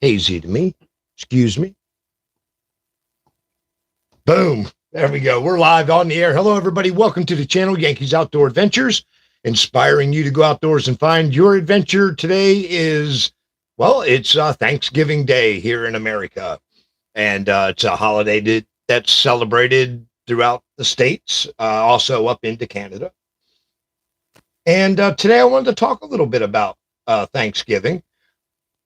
hazy to me. Excuse me. Boom. There we go. We're live on the air. Hello, everybody. Welcome to the channel, Yankee's Outdoor Adventures, inspiring you to go outdoors and find your adventure. Today is, well, it's Thanksgiving Day here in America. And it's a holiday that's celebrated throughout the States, also up into Canada. And today I wanted to talk a little bit about Thanksgiving.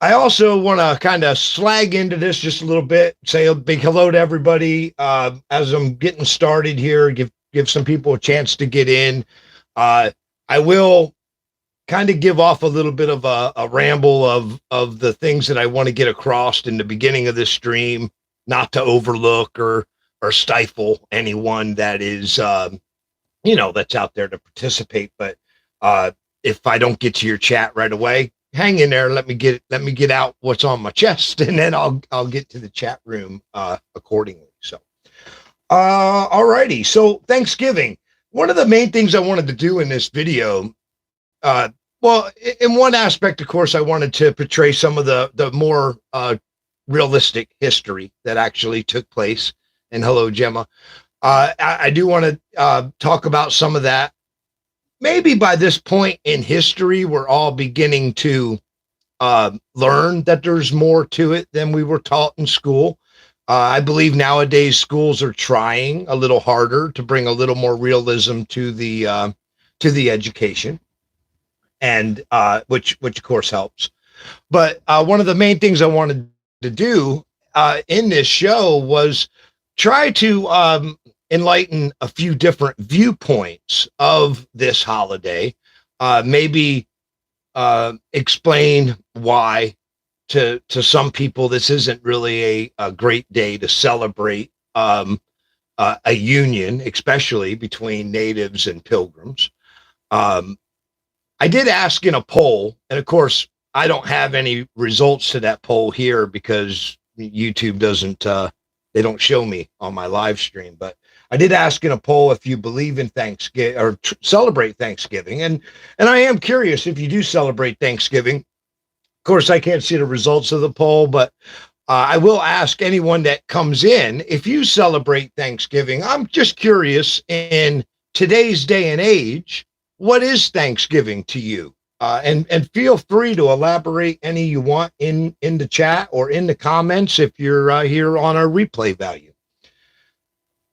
I also want to kind of slag into this just a little bit, say a big hello to everybody as I'm getting started here, give some people a chance to get in. I will kind of give off a little bit of a ramble of the things that I want to get across in the beginning of this stream, not to overlook or stifle anyone that is, that's out there to participate. But if I don't get to your chat right away, hang in there. Let me get out what's on my chest, and then I'll get to the chat room accordingly. So, alrighty. So Thanksgiving, one of the main things I wanted to do in this video, well, in one aspect, of course, I wanted to portray some of the more realistic history that actually took place. And hello, Gemma. I do want to talk about some of that. Maybe by this point in history, we're all beginning to learn that there's more to it than we were taught in school. I believe nowadays schools are trying a little harder to bring a little more realism to the education, and which of course helps. But one of the main things I wanted to do in this show was try to enlighten a few different viewpoints of this holiday, maybe explain why to some people this isn't really a great day to celebrate a union, especially between natives and pilgrims. I did ask in a poll, and of course I don't have any results to that poll here because YouTube doesn't they don't show me on my live stream, but I did ask in a poll if you believe in Thanksgiving or celebrate Thanksgiving. And I am curious if you do celebrate Thanksgiving. Of course, I can't see the results of the poll, but I will ask anyone that comes in, if you celebrate Thanksgiving. I'm just curious, in today's day and age, what is Thanksgiving to you? And feel free to elaborate any you want in the chat or in the comments if you're here on our replay value.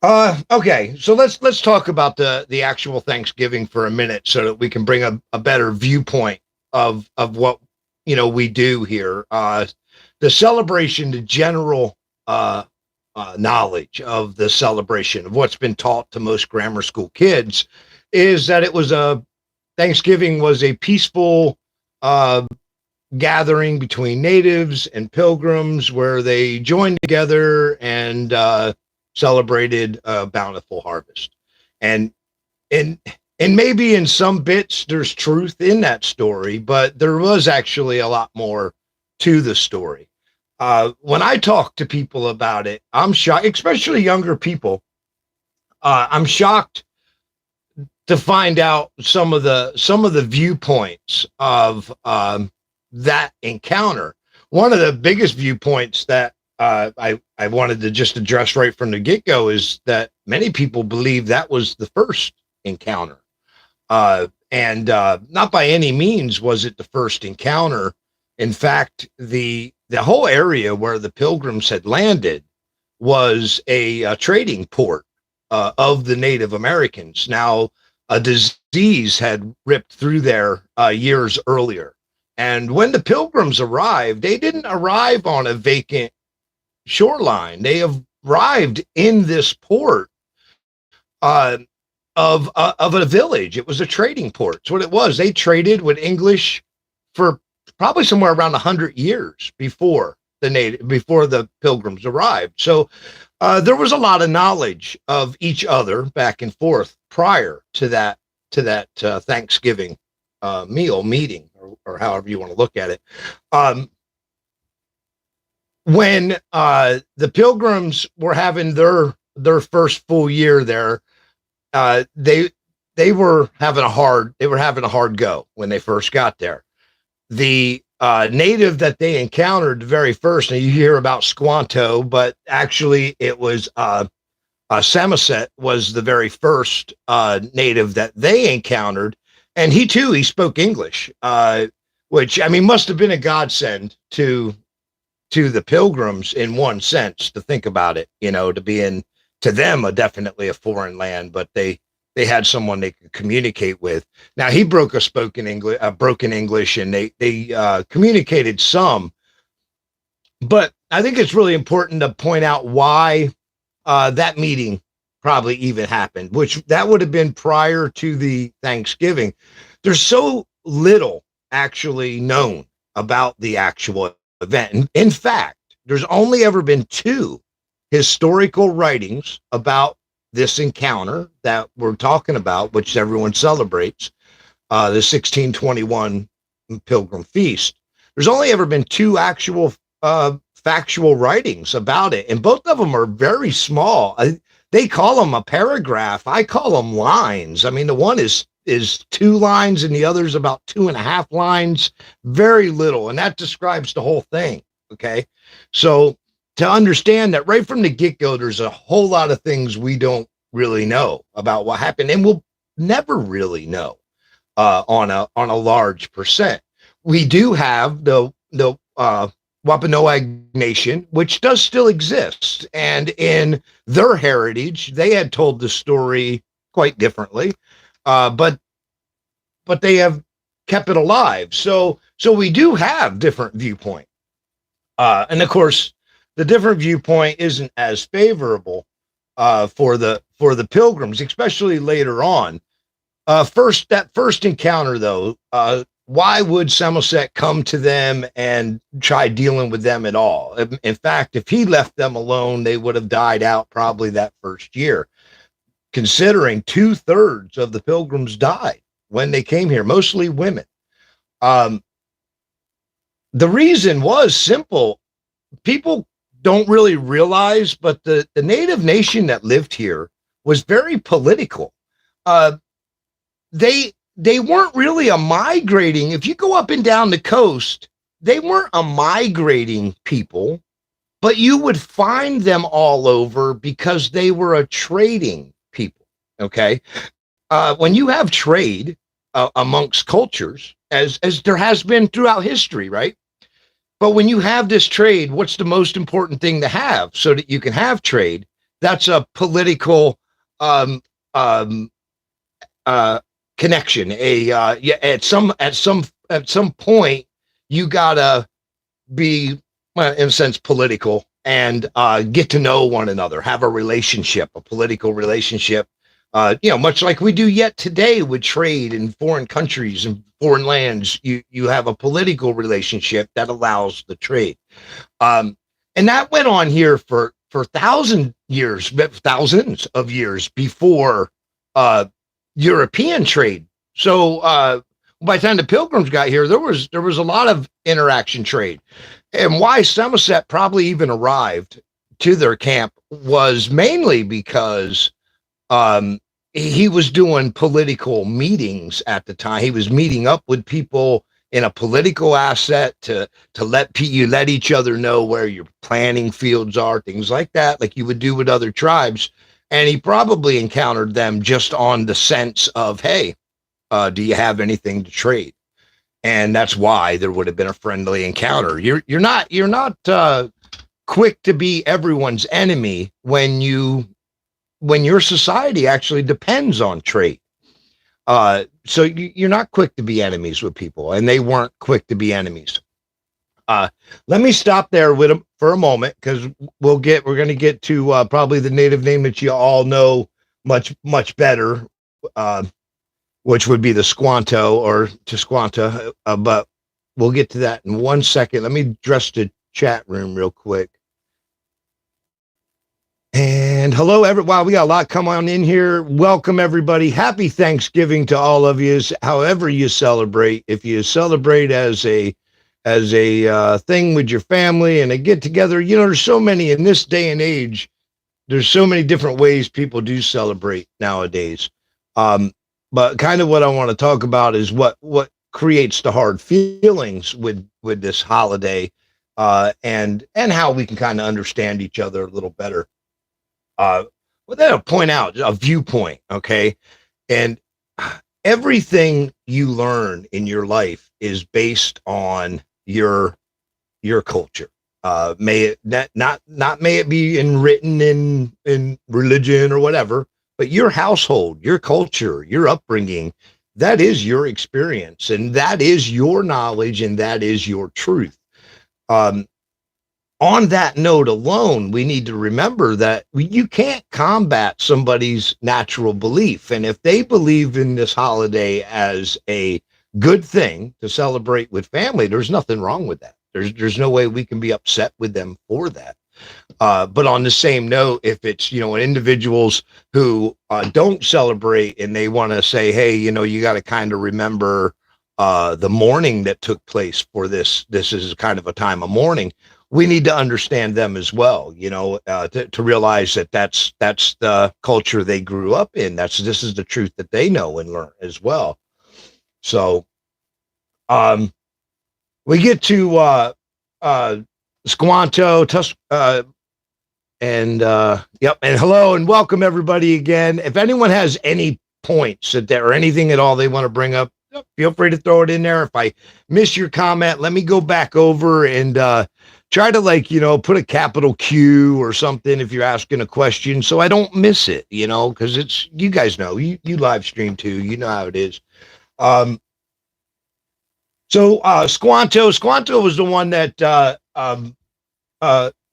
Okay, so let's talk about the actual Thanksgiving for a minute so that we can bring a better viewpoint of what we do here. The celebration, the general knowledge of the celebration of what's been taught to most grammar school kids is that Thanksgiving was a peaceful gathering between natives and pilgrims where they joined together and celebrated a bountiful harvest. And maybe in some bits there's truth in that story, but there was actually a lot more to the story. When I talk to people about it, I'm shocked, especially younger people. I'm shocked to find out some of the viewpoints of that encounter. One of the biggest viewpoints that I wanted to just address right from the get-go is that many people believe that was the first encounter. And not by any means was it the first encounter. In fact, the whole area where the pilgrims had landed was a trading port of the Native Americans. Now, a disease had ripped through there years earlier. And when the pilgrims arrived, they didn't arrive on a vacant shoreline. They arrived in this port of a village. It was a trading port. It's what it was. They traded with English for probably somewhere around 100 years before the pilgrims arrived. So there was a lot of knowledge of each other back and forth prior to that Thanksgiving meeting, or however you want to look at it. When the pilgrims were having their first full year there, they were having a hard go when they first got there. The native that they encountered the very first, and you hear about Squanto, but actually it was Samoset was the very first native that they encountered, and he spoke English, which I mean must have been a godsend to the pilgrims in one sense, to think about it, to be in to them definitely a foreign land, but they had someone they could communicate with. Now he broke a broken English, and they communicated some, but I think it's really important to point out why that meeting probably even happened, which that would have been prior to the Thanksgiving. There's so little actually known about the actual event. In fact, there's only ever been two historical writings about this encounter that we're talking about, which everyone celebrates, the 1621 Pilgrim Feast. There's only ever been two actual factual writings about it, and both of them are very small. They call them a paragraph. I call them lines. I mean, the one is 2 lines and the other's about 2.5 lines, very little. And that describes the whole thing. Okay. So to understand that right from the get-go, there's a whole lot of things we don't really know about what happened, and we'll never really know on a large percent. We do have the Wampanoag Nation, which does still exist, and in their heritage, they had told the story quite differently, but they have kept it alive. So we do have different viewpoint, and of course, the different viewpoint isn't as favorable for the pilgrims, especially later on. That first encounter, though, why would Samoset come to them and try dealing with them at all? In fact, if he left them alone, they would have died out probably that first year, considering 2/3 of the pilgrims died when they came here, mostly women. The reason was simple. People don't really realize, but the native nation that lived here was very political. They weren't really a migrating. If you go up and down the coast, they weren't a migrating people, but you would find them all over because they were a trading people. Okay. When you have trade amongst cultures, as there has been throughout history, right? But when you have this trade, what's the most important thing to have so that you can have trade? That's a political connection. At some point, you gotta be, well, in a sense, political and get to know one another, have a relationship, a political relationship. Much like we do yet today with trade in foreign countries and foreign lands, you have a political relationship that allows the trade. And that went on here for thousands of years before European trade. So by the time the pilgrims got here, there was a lot of interaction trade. And why Samoset probably even arrived to their camp was mainly because he was doing political meetings at the time. He was meeting up with people in a political asset to let each other know where your planting fields are, things like that, like you would do with other tribes. And he probably encountered them just on the sense of, hey, do you have anything to trade? And that's why there would have been a friendly encounter. You're not quick to be everyone's enemy when your society actually depends on trade. So you're not quick to be enemies with people, and they weren't quick to be enemies. Let me stop there with them for a moment, because we're going to get to probably the native name that you all know much better, which would be the Squanto or Tisquanta. But we'll get to that in 1 second. Let me address the chat room real quick. And hello, everyone. Wow, we got a lot come on in here. Welcome, everybody. Happy Thanksgiving to all of you, however you celebrate. If you celebrate as a thing with your family and a get together, there's so many in this day and age. There's so many different ways people do celebrate nowadays. But kind of what I want to talk about is what creates the hard feelings with this holiday, and how we can kind of understand each other a little better. Well, then I'll point out a viewpoint, okay? And everything you learn in your life is based on your culture. May it not may it be written in religion or whatever, but your household, your culture, your upbringing, that is your experience, and that is your knowledge, and that is your truth. Um, on that note alone, we need to remember that you can't combat somebody's natural belief. And if they believe in this holiday as a good thing to celebrate with family, there's nothing wrong with that. There's no way we can be upset with them for that. But on the same note, if it's, individuals who don't celebrate and they want to say, hey, you got to kind of remember the mourning that took place for this. This is kind of a time of mourning. We need to understand them as well, to realize that that's the culture they grew up in. This is the truth that they know and learn as well. So, we get to Squanto, and hello and welcome everybody again. If anyone has any points or anything at all they want to bring up, feel free to throw it in there. If I miss your comment, let me go back over and try to put a capital Q or something if you're asking a question so I don't miss it, because it's, you guys know, you live stream too, you know how it is. So Squanto was the one that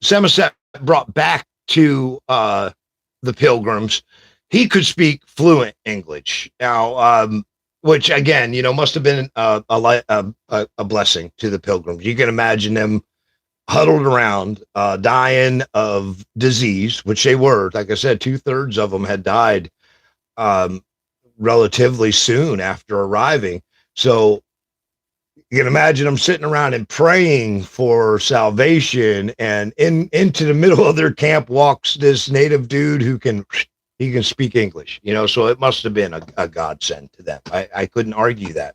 Samoset brought back to the Pilgrims. He could speak fluent English now, which again, must have been a blessing to the Pilgrims. You can imagine them huddled around, dying of disease, which they were. Like I said, 2/3 of them had died relatively soon after arriving. So you can imagine them sitting around and praying for salvation, and into the middle of their camp walks this native dude who can speak English, so it must have been a godsend to them. I couldn't argue that.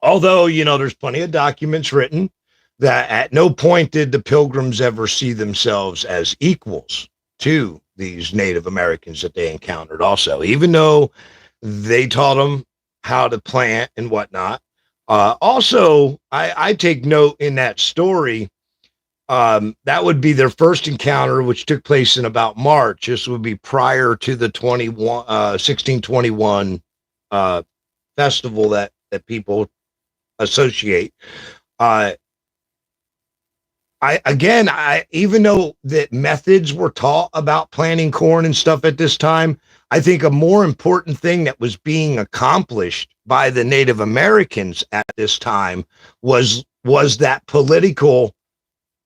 Although, there's plenty of documents written that at no point did the Pilgrims ever see themselves as equals to these Native Americans that they encountered also, even though they taught them how to plant and whatnot. Also, I take note in that story, that would be their first encounter, which took place in about March. This would be prior to the 1621 festival that people associate. Even though that methods were taught about planting corn and stuff at this time, I think a more important thing that was being accomplished by the Native Americans at this time was that political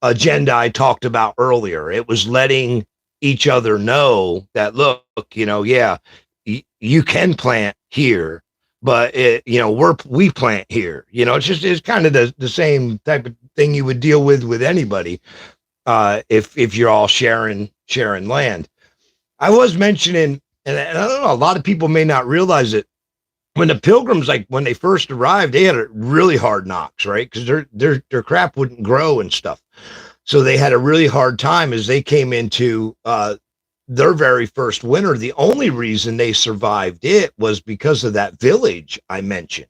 agenda I talked about earlier. It was letting each other know that, look, you can plant here, but we plant here. It's kind of the same type of thing you would deal with anybody, if you're all sharing land. I was mentioning, and I don't know, a lot of people may not realize it. When the Pilgrims, when they first arrived, they had a really hard knocks, right? Because their crap wouldn't grow and stuff. So they had a really hard time as they came into their very first winter. The only reason they survived it was because of that village I mentioned.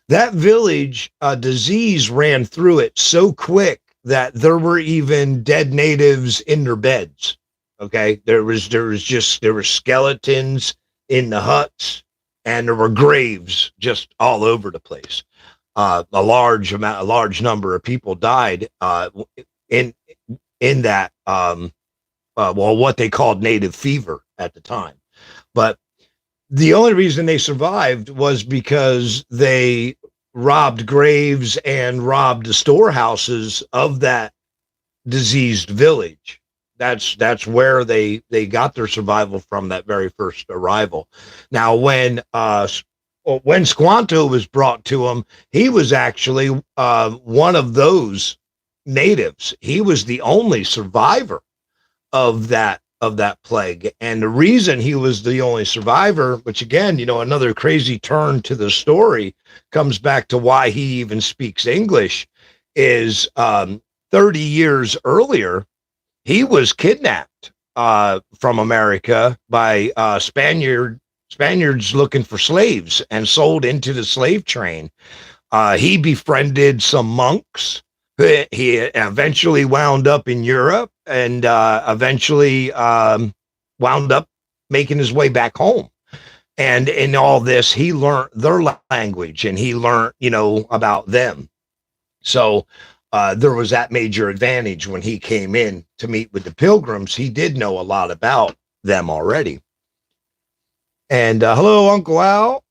That village, disease ran through it so quick that there were even dead natives in their beds. Okay, there were skeletons in the huts, and there were graves just all over the place. A large number of people died in that what they called native fever at the time. But the only reason they survived was because they robbed graves and robbed the storehouses of that diseased village. That's where they got their survival from, that very first arrival. Now, when Squanto was brought to him, he was actually one of those natives. He was the only survivor of that of that plague. And the reason he was the only survivor, which again, another crazy turn to the story, comes back to why he even speaks English, is 30 years earlier, he was kidnapped from America by Spaniards looking for slaves and sold into the slave train. He befriended some monks. He eventually wound up in Europe and eventually wound up making his way back home. And in all this, he learned their language and he learned, about them. So there was that major advantage when he came in to meet with the Pilgrims. He did know a lot about them already. And hello, Uncle Al.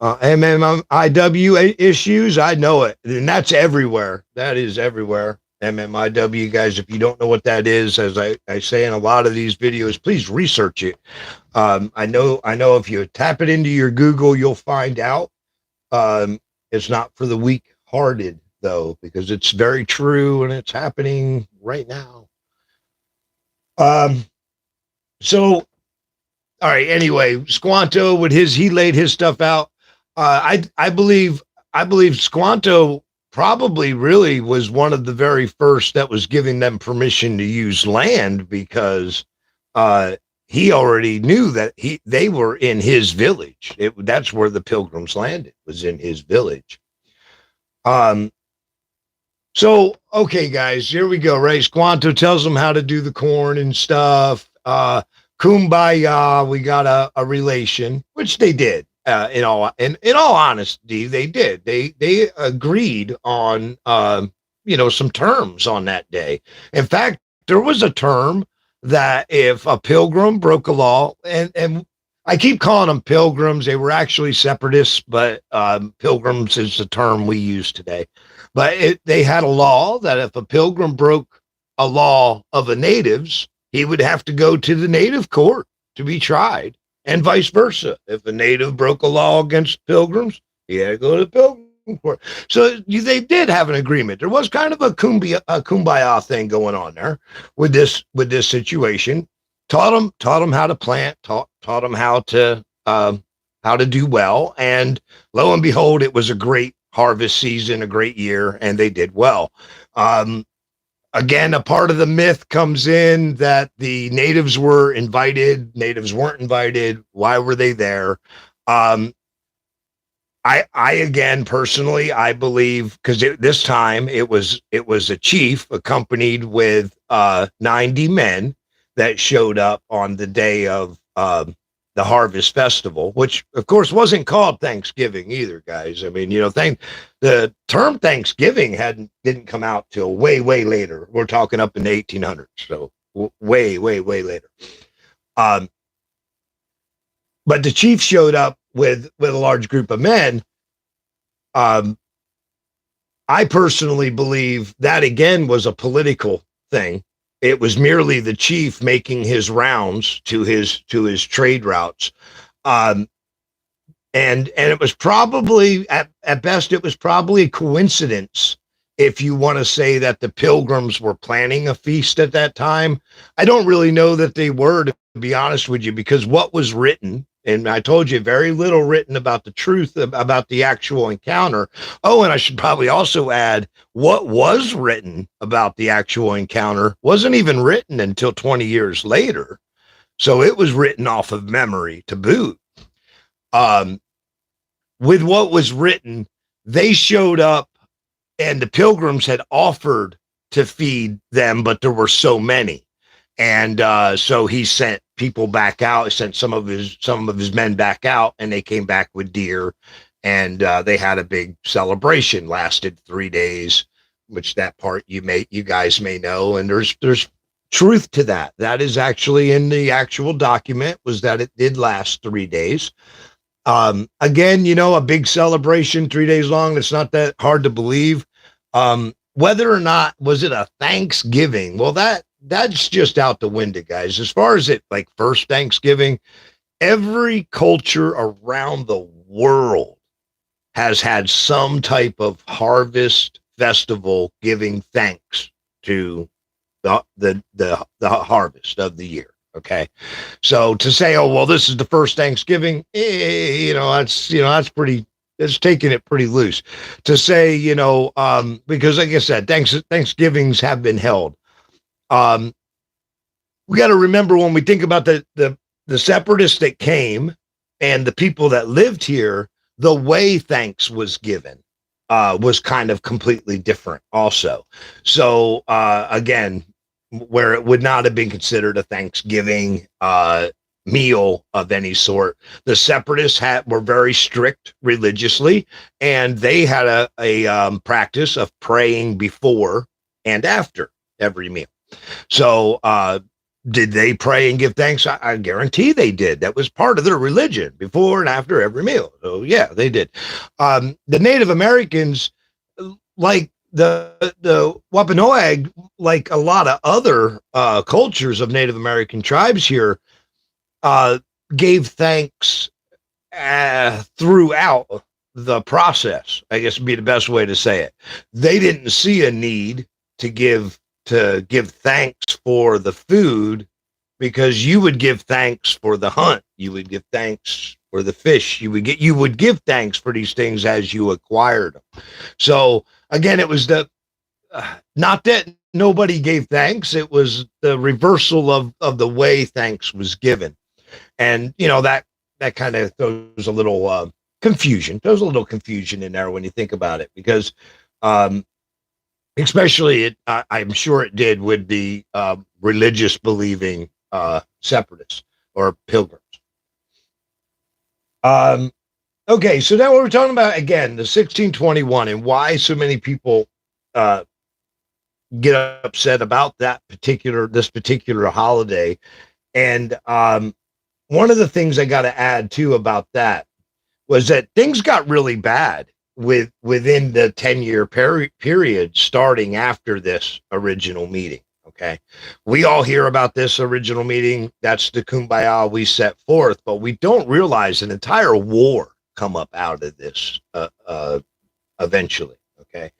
MMIW issues, I know it, and that's everywhere. That is everywhere. MMIW, guys, if you don't know what that is, as I say in a lot of these videos, please research it. I know if you tap it into your Google, you'll find out. It's not for the weak-hearted, though, because it's very true and it's happening right now. So, all right, anyway, Squanto he laid his stuff out. I believe Squanto probably really was one of the very first that was giving them permission to use land, because he already knew that they were in his village. That's where the Pilgrims landed, was in his village. So okay, guys, here we go. Right, Squanto tells them how to do the corn and stuff. Kumbaya, we got a relation, which they did. In all honesty, they did. They agreed on some terms on that day. In fact, there was a term that if a pilgrim broke a law, and I keep calling them pilgrims, they were actually separatists, but pilgrims is the term we use today. But they had a law that if a pilgrim broke a law of the natives, he would have to go to the native court to be tried. And vice versa. If a native broke a law against pilgrims, he had to go to the pilgrim court. So they did have an agreement. There was kind of a kumbaya thing going on there with this situation. Taught them how to plant. Taught them how to do well. And lo and behold, it was a great harvest season, a great year, and they did well. Again, a part of the myth comes in that the natives were invited, natives weren't invited. Why were they there? I again, personally, I believe, because this time it was a chief accompanied with 90 men that showed up on the day of the Harvest Festival, which of course wasn't called Thanksgiving either, guys. I mean, the term Thanksgiving didn't come out till way later. We're talking up in the 1800s, so way later. But the chief showed up with a large group of men. I personally believe that again was a political thing. It was merely the chief making his rounds to his trade routes. And it was probably at best, it was probably a coincidence if you want to say that the Pilgrims were planning a feast at that time. I don't really know that they were, to be honest with you, because what was written, and I told you very little written about the truth about the actual encounter. Oh, and I should probably also add, what was written about the actual encounter wasn't even written until 20 years later. So it was written off of memory to boot. With what was written, they showed up and the Pilgrims had offered to feed them, but there were so many. And so he sent people back out. He sent some of his men back out, and they came back with deer, and they had a big celebration. Lasted 3 days, which that part you guys may know. And there's truth to that. That is actually in the actual document, was that it did last 3 days. Again, a big celebration, 3 days long. It's not that hard to believe. Whether or not was it a Thanksgiving? Well, that's just out the window, guys. As far as it like first Thanksgiving, every culture around the world has had some type of harvest festival giving thanks to the harvest of the year. Okay, so to say, oh well, this is the first Thanksgiving, that's pretty. It's taking it pretty loose. To say, because like I said, Thanksgivings have been held. We got to remember when we think about the separatists that came and the people that lived here, the way thanks was given was kind of completely different also. So again, where it would not have been considered a Thanksgiving meal of any sort, the separatists were very strict religiously, and they had a practice of praying before and after every meal. So did they pray and give thanks? I guarantee they did. That was part of their religion before and after every meal. So yeah, they did. The Native Americans, like the Wampanoag, like a lot of other cultures of Native American tribes here, gave thanks throughout the process, I guess would be the best way to say it. They didn't see a need to give thanks for the food, because you would give thanks for the hunt, you would give thanks for the fish, you would give thanks for these things as you acquired them. So again, it was not that nobody gave thanks, it was the reversal of the way thanks was given. And that kind of throws a little confusion. There's a little confusion in there when you think about it, because especially I'm sure it did with the religious believing separatists or pilgrims. Okay, so now we're talking about, again, the 1621 and why so many people get upset about this particular holiday. And one of the things I got to add too about that was that things got really bad within the 10-year period starting after this original meeting. Okay, we all hear about this original meeting. That's the kumbaya we set forth, but we don't realize an entire war come up out of this eventually. Okay,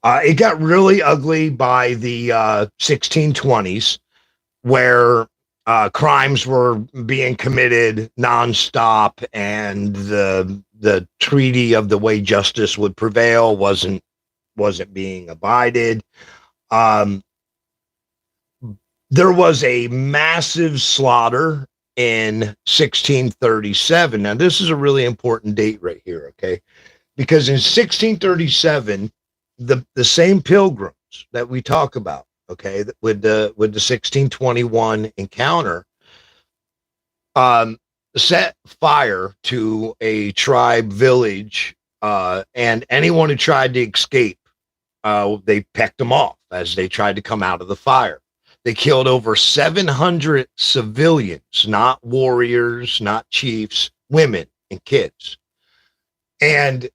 it got really ugly by the 1620s, where crimes were being committed nonstop, and the treaty of the way justice would prevail wasn't being abided. There was a massive slaughter in 1637. Now, this is a really important date right here, okay? Because in 1637, the same pilgrims that we talk about, okay, with the 1621 encounter, set fire to a tribe village, and anyone who tried to escape, they pecked them off as they tried to come out of the fire. They killed over 700 civilians, not warriors, not chiefs, women and kids. And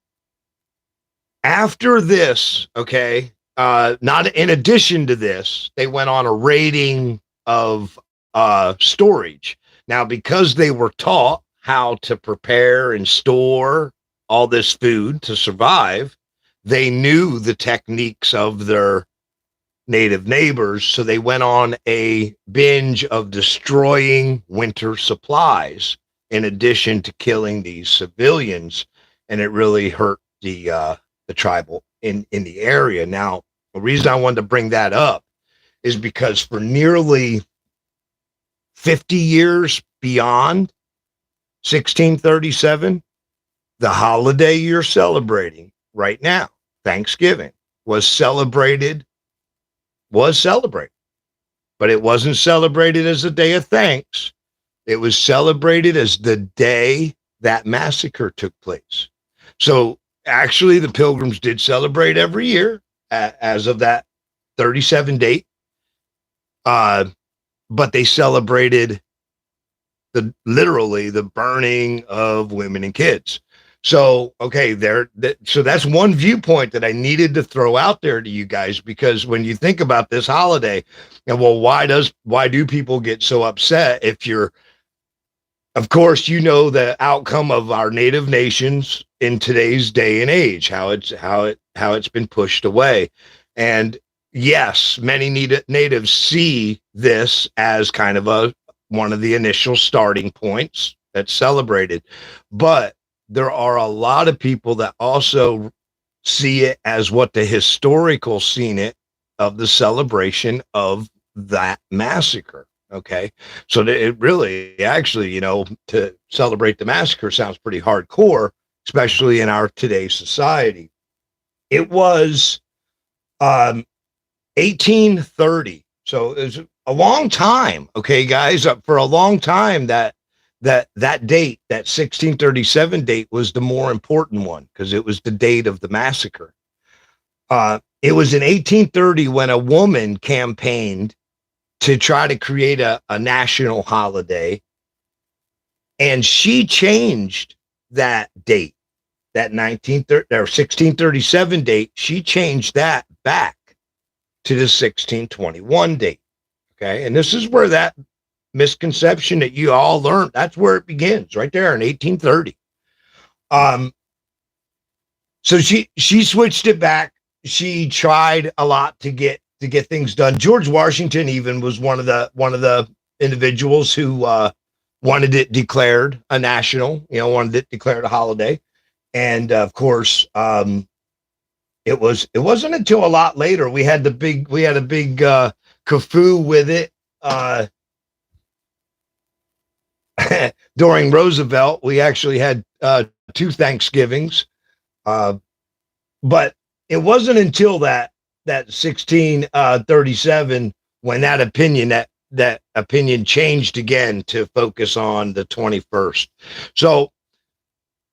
after this, okay, not in addition to this, they went on a raiding of storage. Now, because they were taught how to prepare and store all this food to survive, they knew the techniques of their native neighbors, so they went on a binge of destroying winter supplies in addition to killing these civilians, and it really hurt the tribal in the area. Now, the reason I wanted to bring that up is because for nearly 50 years beyond 1637, the holiday you're celebrating right now, Thanksgiving, was celebrated, but it wasn't celebrated as a day of thanks. It was celebrated as the day that massacre took place. So actually, the Pilgrims did celebrate every year as of that 37 date, but they celebrated literally the burning of women and kids. So, okay, so that's one viewpoint that I needed to throw out there to you guys, because when you think about this holiday, and well, why do people get so upset if you're, of course, the outcome of our native nations in today's day and age, how it's been pushed away. And, yes, many natives see this as kind of one of the initial starting points that's celebrated, but there are a lot of people that also see it as what the historical seen it of the celebration of that massacre. Okay, so it really, actually, to celebrate the massacre sounds pretty hardcore, especially in our today's society. It was um, 1830. So it's a long time. Okay, guys, for a long time that date, that 1637 date, was the more important one because it was the date of the massacre. It was in 1830 when a woman campaigned to try to create a national holiday, and she changed that date, that 1930 or 1637 date. She changed that back to the 1621 date. Okay. And this is where that misconception that you all learned, that's where it begins, right there in 1830. So she switched it back. She tried a lot to get things done. George Washington even was one of the individuals who wanted it declared a national, wanted it declared a holiday. And of course, it wasn't until a lot later we had a big kerfuffle with it during Roosevelt. We actually had two Thanksgivings, but it wasn't until that 1637 when that opinion changed again to focus on the 21st. So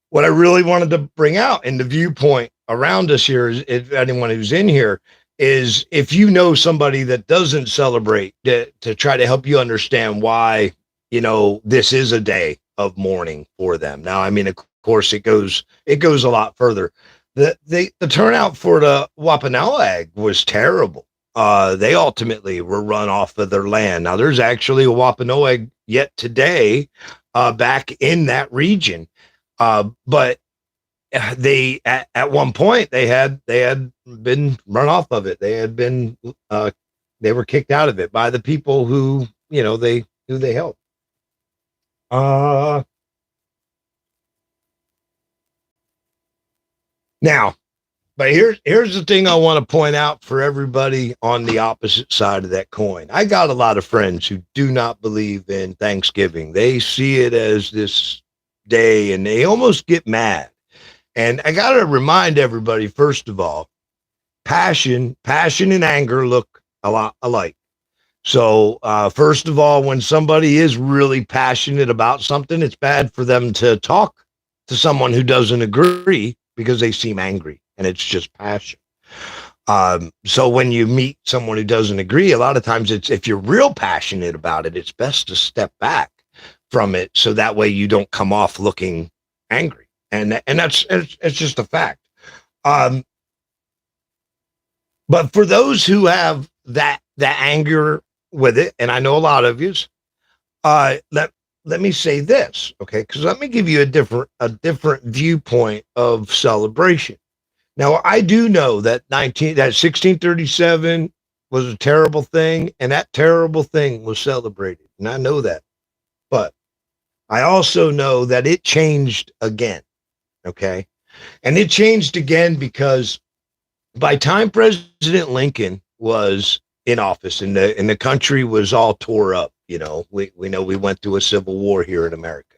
what I really wanted to bring out in the viewpoint around us here is, if anyone who's in here, is if you know somebody that doesn't celebrate, to try to help you understand why, this is a day of mourning for them. Now, I mean, of course, it goes a lot further. The turnout for the Wampanoag was terrible. They ultimately were run off of their land. Now, there's actually a Wampanoag yet today back in that region. But they at one point they had been run off of it. They had been they were kicked out of it by the people who they helped. Now, but here's the thing I want to point out for everybody on the opposite side of that coin. I got a lot of friends who do not believe in Thanksgiving. They see it as this day and they almost get mad. And I got to remind everybody, first of all, passion and anger look a lot alike. So, first of all, when somebody is really passionate about something, it's bad for them to talk to someone who doesn't agree because they seem angry and it's just passion. So when you meet someone who doesn't agree, a lot of times if you're real passionate about it, it's best to step back from it so that way you don't come off looking angry. And it's just a fact. But for those who have that anger with it, and I know a lot of yous, let me say this, okay? Because let me give you a different viewpoint of celebration. Now, I do know that 1637 was a terrible thing, and that terrible thing was celebrated, and I know that. But I also know that it changed again. Okay. And it changed again because by time President Lincoln was in office and the country was all tore up, we know we went through a civil war here in America.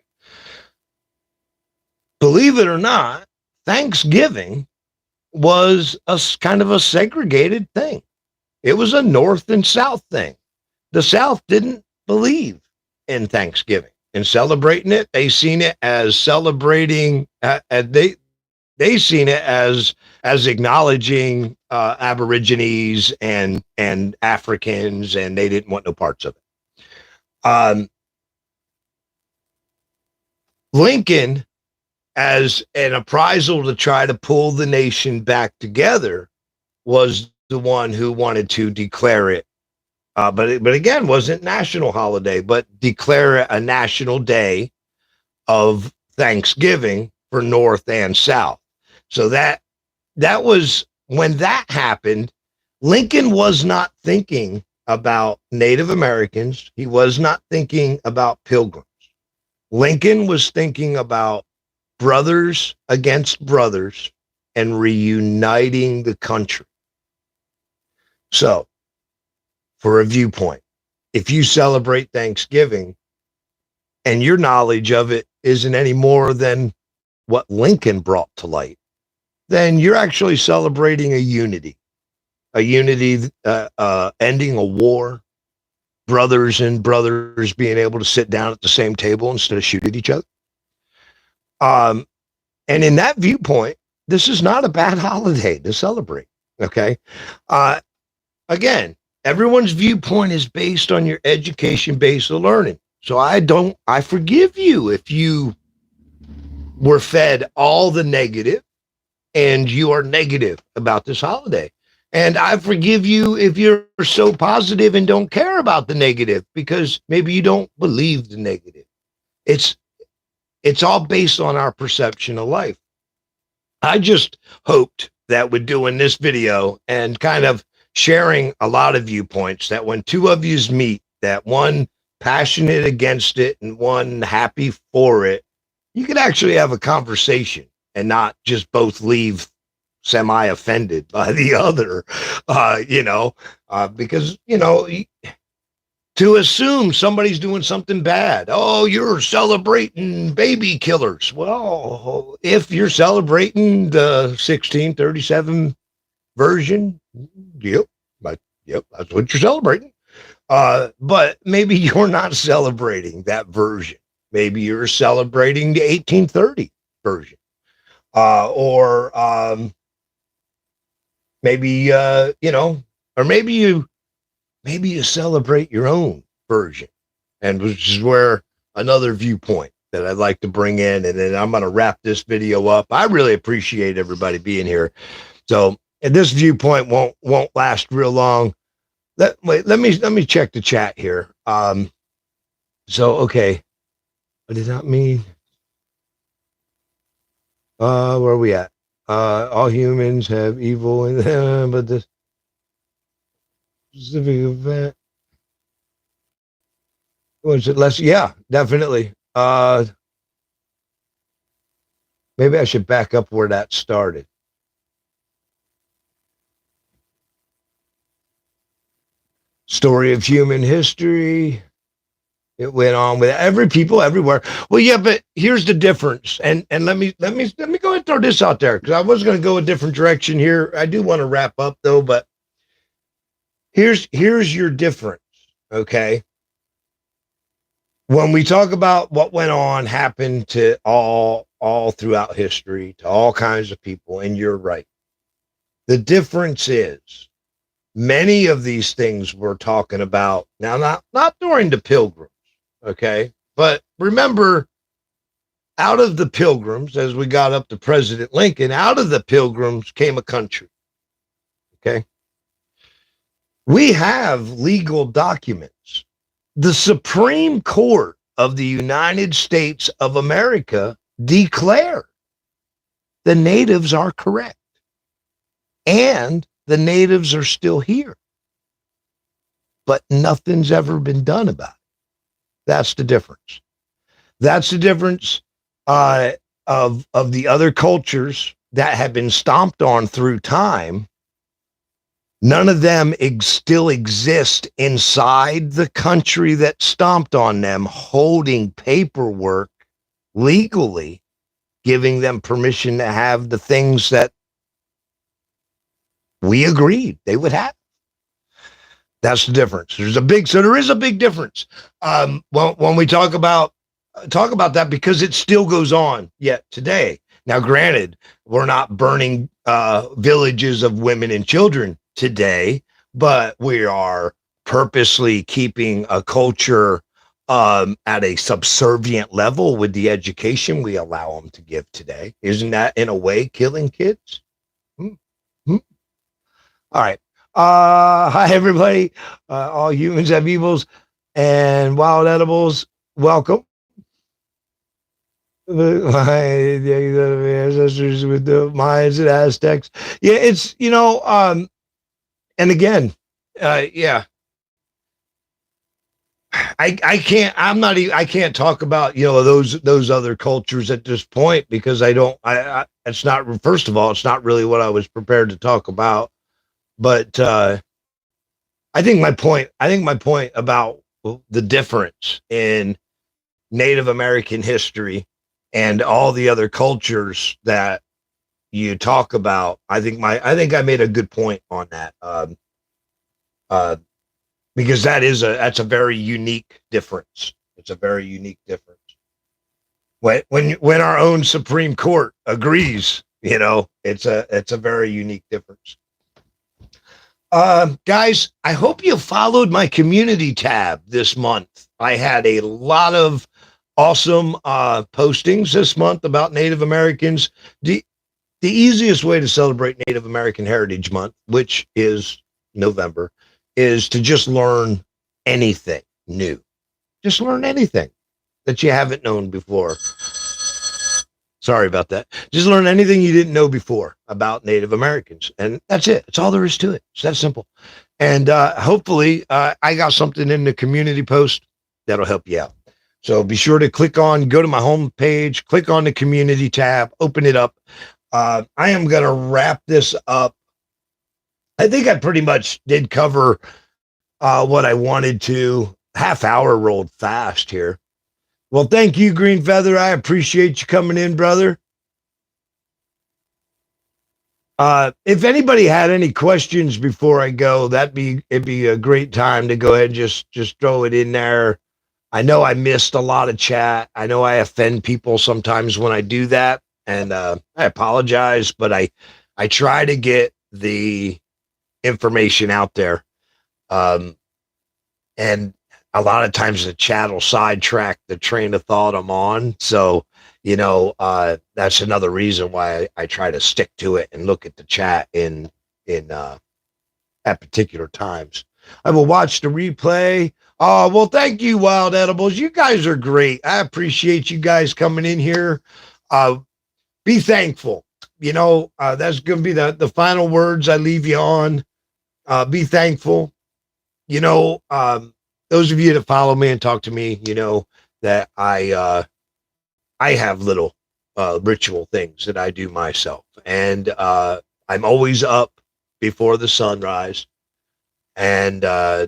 Believe it or not, Thanksgiving was a kind of a segregated thing. It was a North and South thing. The South didn't believe in Thanksgiving and celebrating it. They seen it as celebrating. They seen it as acknowledging Aborigines and Africans, and they didn't want no parts of it. Lincoln, as an appraisal to try to pull the nation back together, was the one who wanted to declare it. But again, wasn't national holiday, but declare it a national day of Thanksgiving for North and South. So that was when that happened. Lincoln was not thinking about Native Americans. He was not thinking about pilgrims. Lincoln was thinking about brothers against brothers and reuniting the country. So, for a viewpoint, if you celebrate Thanksgiving and your knowledge of it isn't any more than what Lincoln brought to light, then you're actually celebrating a unity, ending a war, brothers and brothers being able to sit down at the same table instead of shooting at each other. And in that viewpoint, this is not a bad holiday to celebrate. Okay. Again, everyone's viewpoint is based on your education-based learning. So I forgive you if you were fed all the negative and you are negative about this holiday. And I forgive you if you're so positive and don't care about the negative because maybe you don't believe the negative. It's all based on our perception of life. I just hoped that with doing this video and kind of sharing a lot of viewpoints, that when two of yous meet, that one passionate against it and one happy for it, you could actually have a conversation and not just both leave semi-offended by the other, because, to assume somebody's doing something bad. Oh, you're celebrating baby killers. Well, if you're celebrating the 1637 version, yep, that's what you're celebrating. But maybe you're not celebrating that version. Maybe you're celebrating the 1830 version. Or maybe, or maybe you celebrate your own version, and which is where another viewpoint that I'd like to bring in, and then I'm going to wrap this video up. I really appreciate everybody being here. So, and this viewpoint won't last real long. Let me check the chat here. Okay, what does that mean? Where are we at? All humans have evil in them, but this specific event was it less? Yeah, definitely. Maybe I should back up where that started. Story of human history. It went on with every people everywhere. Well, yeah, but here's the difference. And let me go ahead and throw this out there because I was going to go a different direction here. I do want to wrap up though, but here's your difference. Okay. When we talk about what went on, happened to all throughout history, to all kinds of people, and you're right. The difference is many of these things we're talking about now, not during the Pilgrims, okay? But remember, out of the Pilgrims, as we got up to President Lincoln, out of the Pilgrims came a country, okay? We have legal documents. The Supreme Court of the United States of America declared the natives are correct. And the natives are still here. But nothing's ever been done about it. That's the difference. That's the difference of the other cultures that have been stomped on through time. None of them still exist inside the country that stomped on them, holding paperwork legally, giving them permission to have the things that we agreed they would have. That's the difference. There is a big difference. When we talk about that, because it still goes on yet today. Now, granted, we're not burning villages of women and children today, but we are purposely keeping a culture at a subservient level with the education we allow them to give today. Isn't that, in a way, killing kids? All right. Hi, everybody. All humans have evils and wild edibles. Welcome. My ancestors with the Mayans and Aztecs. Yeah, it's, and again, yeah, I can't. I'm not. I can't talk about those other cultures at this point because I don't. It's not. First of all, it's not really what I was prepared to talk about. But I think my point. I think my point about the difference in Native American history and all the other cultures that you talk about. I think I made a good point on that. Uh, because that's a very unique difference. It's a very unique difference. When our own Supreme Court agrees, it's a very unique difference. Guys, I hope you followed my community tab this month. I had a lot of awesome postings this month about Native Americans. The easiest way to celebrate Native American Heritage Month, which is November, is to just learn anything new. Just learn anything that you haven't known before. Sorry about that. Just learn anything you didn't know before about Native Americans. And that's it. That's all there is to it. It's that simple. And hopefully I got something in the community post that'll help you out. So be sure to go to my home page, click on the community tab, open it up. I am going to wrap this up. I think I pretty much did cover what I wanted to. Half hour rolled fast here. Well, thank you, Green Feather. I appreciate you coming in, brother. If anybody had any questions before I go, it'd be a great time to go ahead and just throw it in there. I know I missed a lot of chat. I know I offend people sometimes when I do that, and I apologize, but I try to get the information out there. And a lot of times the chat will sidetrack the train of thought I'm on. So, that's another reason why I try to stick to it and look at the chat at particular times. I will watch the replay. Oh, well, thank you, Wild Edibles. You guys are great. I appreciate you guys coming in here. Be thankful. That's going to be the final words I leave you on. Be thankful. Those of you that follow me and talk to me, that I have little ritual things that I do myself. And I'm always up before the sunrise and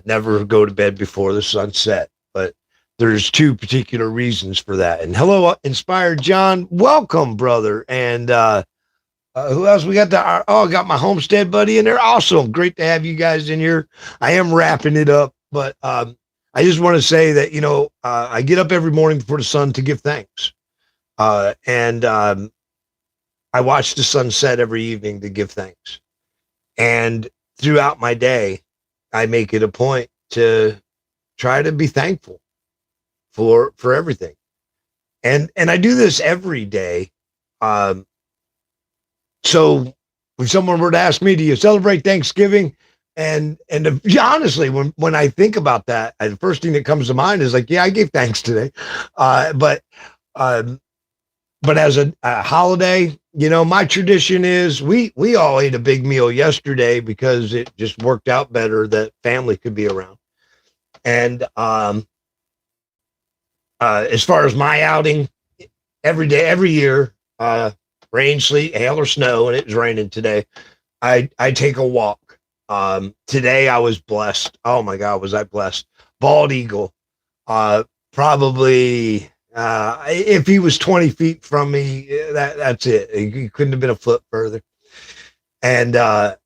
never go to bed before the sunset. But there's two particular reasons for that. And hello, Inspired John. Welcome, brother. And who else we got? I got my Homestead buddy in there. Awesome. Great to have you guys in here. I am wrapping it up, but I just want to say that, I get up every morning before the sun to give thanks. And I watch the sunset every evening to give thanks. And throughout my day, I make it a point to try to be thankful for everything. And I do this every day. So if someone were to ask me, do you celebrate Thanksgiving? And honestly, when I think about that, the first thing that comes to mind is like, yeah, I gave thanks today. But as a holiday, my tradition is we all ate a big meal yesterday because it just worked out better that family could be around. And as far as my outing, every day, every year, rain, sleet, hail, or snow, and it was raining today, I take a walk. Today I was blessed. Oh my God, was I blessed? Bald eagle. Probably if he was 20 feet from me, that's it. He couldn't have been a foot further. And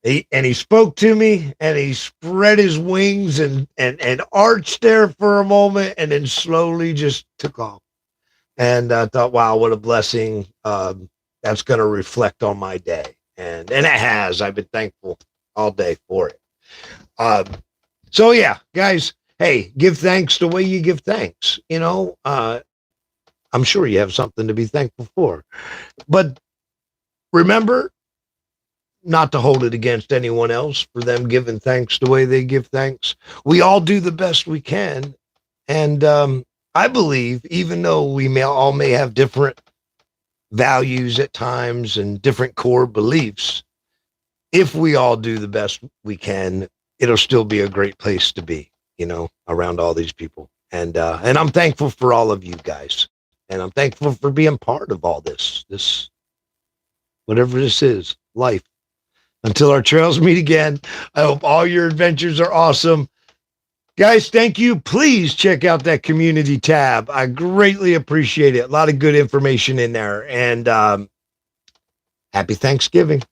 he spoke to me, and he spread his wings and arched there for a moment, and then slowly just took off. And I thought, wow, what a blessing. That's going to reflect on my day. And it has. I've been thankful all day for it. So yeah, guys, hey, give thanks the way you give thanks. I'm sure you have something to be thankful for, but remember not to hold it against anyone else for them giving thanks the way they give thanks. We all do the best we can. And I believe, even though we may have different values at times and different core beliefs, if we all do the best we can, it'll still be a great place to be, around all these people. And I'm thankful for all of you guys. And I'm thankful for being part of all this, whatever this is, life. Until our trails meet again, I hope all your adventures are awesome. Guys, thank you. Please check out that community tab. I greatly appreciate it. A lot of good information in there. And happy Thanksgiving.